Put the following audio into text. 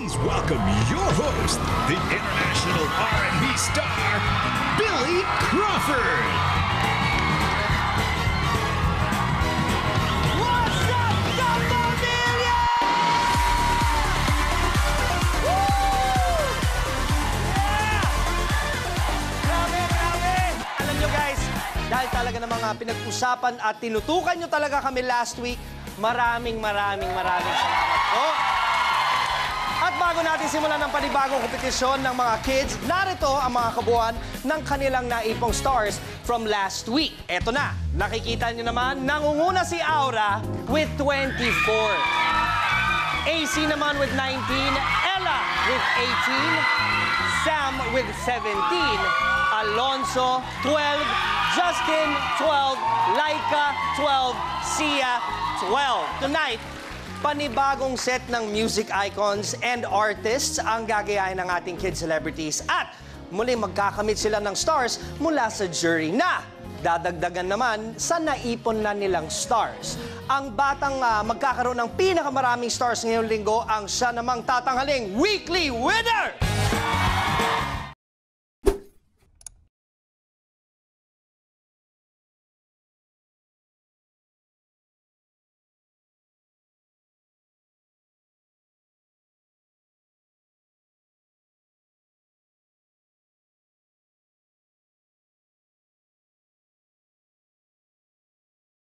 Please welcome your host, the international R&B star, Billy Crawford. What's up, Cambodia? Woo! Yeah! Grabe, grabe! Alam nyo guys, dahil talaga ng mga pinag-usapan at tinutukan nyo talaga kami last week, maraming salamat po. At bago natin simulan ng panibagong kompetisyon ng mga kids, narito ang mga kabuuan ng kanilang naipong stars from last week. Eto na, nakikita nyo naman, nangunguna si Aura with 24. AC naman with 19, Ella with 18, Sam with 17, Alonso 12, Justin 12, Laika 12, Sia 12. Tonight, panibagong set ng music icons and artists ang gagayahin ng ating kid celebrities at muli magkakamit sila ng stars mula sa jury na dadagdagan naman sa naipon na nilang stars. Ang batang magkakaroon ng pinakamaraming stars ngayong linggo ang siya namang tatanghaling weekly winner!